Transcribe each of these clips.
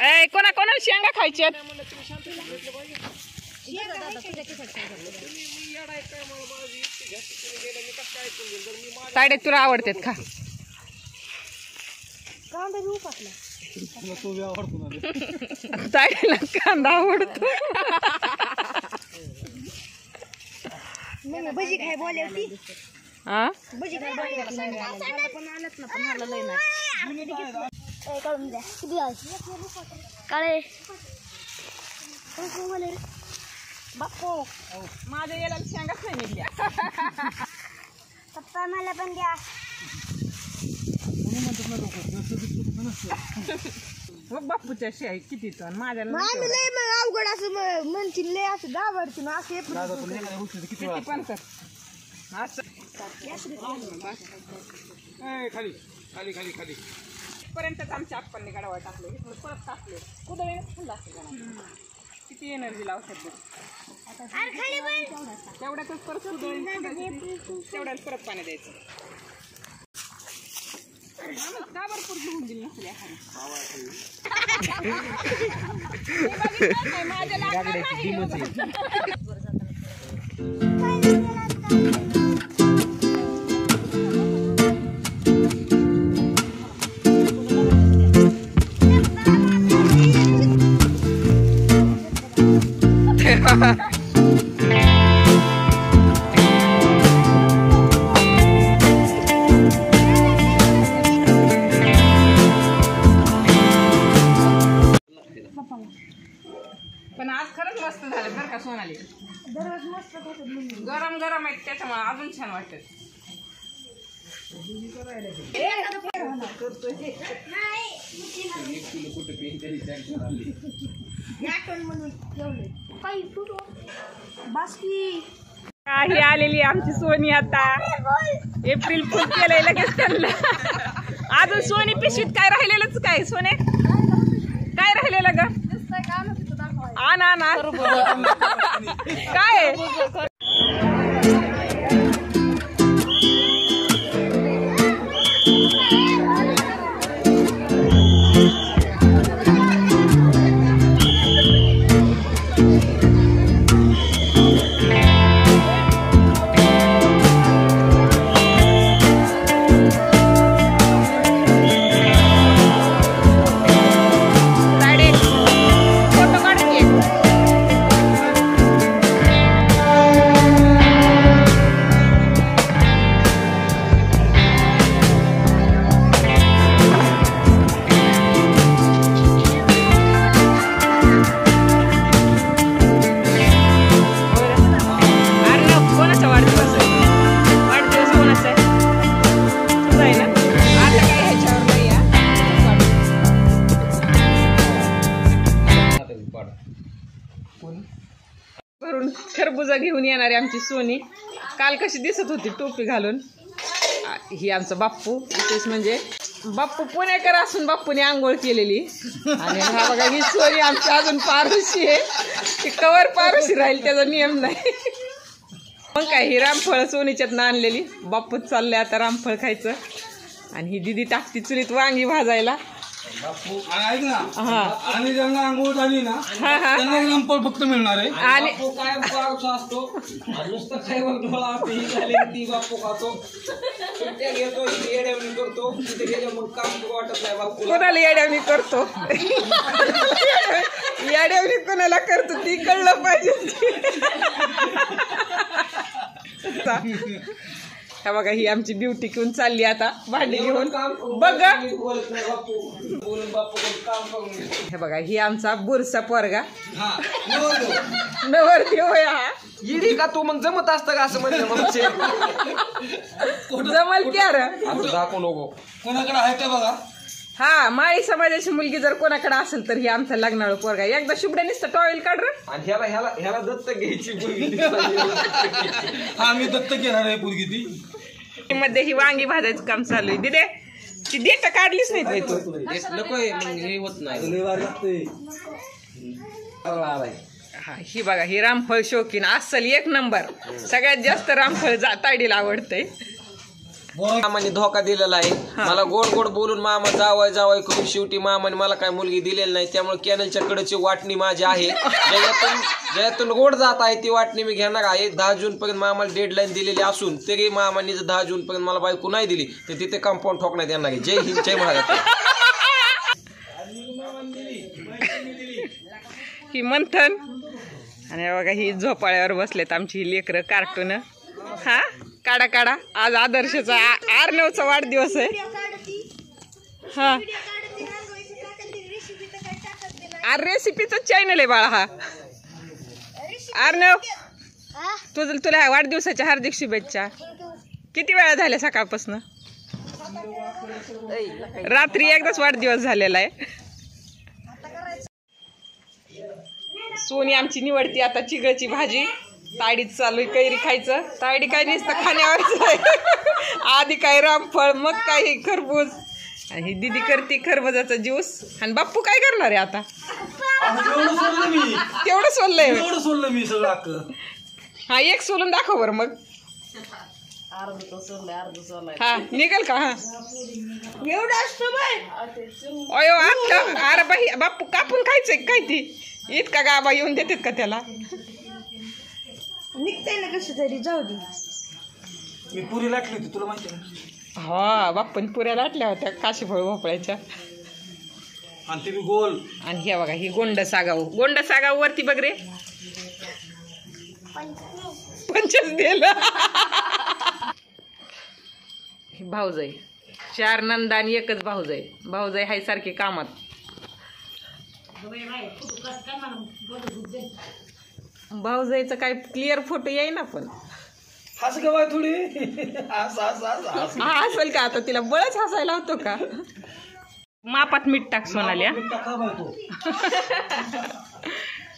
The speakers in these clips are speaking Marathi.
कोणा कोणाला शेंगा खायच्यात? तायडे तुला आवडतात का? तायडेला कांदा आवडतो. भजी खाय बोलवती. हा भजी खाय बोलवती. पण आलत ना, पण मला लय ना. काढून द्या. किती आहे? काळे. बापू माझ्या याला शेंगाच नाही मिळल्या. पप्पा मला पण द्या. मग बापूच्या शेळी किती टन माझ्या लय मग अवघड असं म्हणतील लय असं दावडती ना असं किती पण कर असं खाली खाली खाली खाली पर्यंतच आमच्या आप्पांनी गाडावर टाकले परत टाकले कुदळे खाल्ला असं किती एनर्जी लावतात तेवढ्यातच परत तेवढ्याच परत पाणी द्यायचं. का भरपूर घेऊन दिली नसली माझ्या पण आज खरंच मस्त झालं बरं का सोनाली. दररोज मस्त गरम गरम आहेत त्याच्यामुळे अजून छान वाटत. ही आलेली आमची सोनी आता एप्रिल फुल केलंय लगेच त्यांना. अजून सोनी पिशवीत काय राहिलेलंच काय सोने काय राहिलेलं ग? आना ना काय खरबुजा घेऊन येणारी आमची सोनी काल कशी दिसत होती टोपी घालून. ही आमचा बाप्पू विशेष म्हणजे बाप्पू पुणेकर असून बाप्पूने आंघोळ केलेली. आणि हा बघा ही सोनी आमची अजून पारुशी आहे. ती कवर पारुशी राहील त्याचा नियम नाही. मग काय ही रामफळ सोनीच्यात आणलेली. बाप्पूच चाललंय आता रामफळ खायचं. आणि ही दिदी टाकती चुलीत वांगी भाजायला. बापू ऐक ना. आणि ज्यांना आंघोळ झाली ना त्यांना रामफळ फक्त मिळणार आहे. आणि काय असतो नुसतं काय बघतो ही झाली ती बापू खातो घेतो येड्यावणी करतो तिथे गेल्या मग काम वाटत नाही बापू कोणाला येड्यावणी करतो. येड्यावणी कोणाला करतो ती कळलं पाहिजे. हे बघा ही आमची ब्युटी घेऊन चालली आता भांडी घेऊन. बघ हे बघा ही आमचा बुरसा पोरगा नवरदेव हा. इडी का तू मग जमत असतं का असं म्हणलं जमल क्या रे दाखवू नको कोणाकडे आहे का बघा. हा माळी समाजाची मुलगी जर कोणाकडे असेल तर ही आमचा लग्नाळू पोरगा. एकदा शुभ्या नुसतं टॉवेल काढ रे. आणि ह्याला ह्याला ह्याला दत्त घ्यायची मुलगी. हा मी दत्त घेणार आहे मुलगी ती. मध्ये ही वांगी भाजायचं काम चालू आहे. दिदे ती देठ काढलीच नाही तू. नको हे होत नाही. हा ही बघा ही रामफळ शौकीन अस्सल एक नंबर. सगळ्यात जास्त रामफळ तायडीला आवडतंय. मामाने धोका दिलेला आहे. मला गोड गोड बोलून मामा जावाय जावाय करून शेवटी मामाने मला काय मुलगी दिलेली नाही. त्यामुळे कॅनलच्या कडेची वाटणी माझी आहे. ज्यातून गोड जात आहे ती वाटणी मी घेणार आहे. 10 जून पर्यंत मामाला डेडलाईन दिलेली असून तरी मामाने जर 10 जून पर्यंत मला बायको नाही दिली तर तिथे कंपाऊंड ठोकण्यात येणार आहे. जय हिंद जय महाराष्ट्र. ही मंथन आणि बघा ही झोपाळ्यावर बसलेत आमची ही लेकरं कार्टून. हा काढा काढा. आज आदर्शचा आर्नवचा वाढदिवस आहे. हा रेसिपीचं चॅनल आहे बाळा हा. आर्नव तुला वाढदिवसाच्या हार्दिक शुभेच्छा. किती वेळा झाल्या सकाळपासून? रात्री एकदाच वाढदिवस झालेला आहे. सोनी आमची निवडती आता चिगळची भाजी. तायडीत चालू आहे कैरी खायचं. तायडी काय नसतं खाण्यावरच आहे. आधी काय रामफळ मग काही खरबूज आणि ही दीदी करते खरबुजाचा ज्यूस. आणि बाप्पू काय करणार आहे आता? तेवढं सोललंय मी सगळं. हा एक सोलून दाखव बरं मग. हा निघाल का? हा एवढं असतं बाय. अयो आता अरे बाई बाप्पू कापून खायचंय काय ती? इतका गाबा येऊन देतात का त्याला? निघताय ना कसं तरी जाऊ दे. मी पुरी लाटली होती तुला माहिती आहे. हा बाप्पाने पुऱ्या लाटल्या होत्या काशीफळ भोपळ्याच्या. आणि ते गोल. आणि हे बघा ही गोंड सागाव वरती बघ रे. पंचच दिलं. भाऊजाई 4 नंदा आणि एकच भाऊजाई. भाऊजाई हाय सारखी कामात. भाऊजाईचा काय क्लिअर फोटो येईना पण. हस गवाय थोडी. हसेल का आता? तिला बळच हसायला होतो का? मापात मीठ टाक सोनाल्या.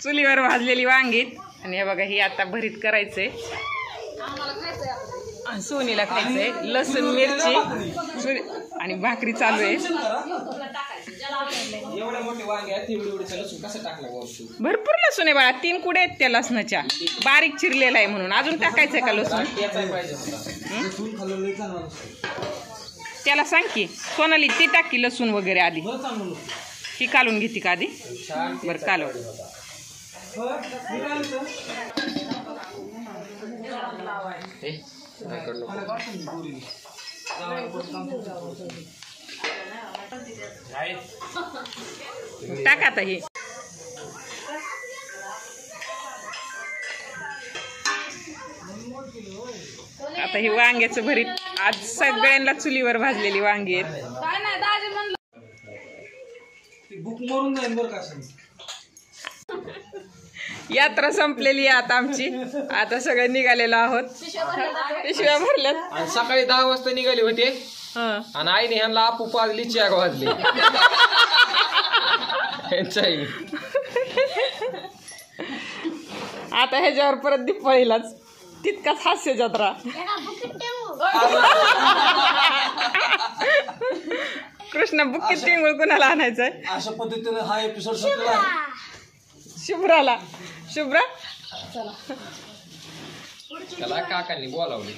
चुलीवर भाजलेली वांगी आणि हे बघा ही आता भरीत करायचंय. सोनीला खायचंय. लसूण मिरची आणि भाकरी चालू आहे. भरपूर लसूण आहे बाळा. 3 कुड्या आहेत त्या लसणाच्या. बारीक चिरलेला आहे म्हणून. अजून टाकायचंय का लसूण? त्याला सांग की सोनाली ती टाकी लसूण वगैरे आधी. ही कालून घेते का आधी? बरं कालव. टाक आता हे. आता ही वांग्याचं भरीत. आज सगळ्यांना चुलीवर भाजलेली वांगी आहेत. यात्रा संपलेली आहे आता आमची. आता सगळे निघालेलो आहोत. पिशव्या भरल्यात. आणि सकाळी 10 वाजता निघाले होते. आणि आईने ह्यांना आपू पाजली 4 वाजले. आता ह्याच्यावर परत दिपाळीलाच तितकाच हास्य जत्रा. कृष्ण बुक्कीत टिंगूळ कुणाला आणायचंय? अशा पद्धतीने हा एपिसोड शुभ्राला. शुभ्रा त्याला काकांनी बोलावली.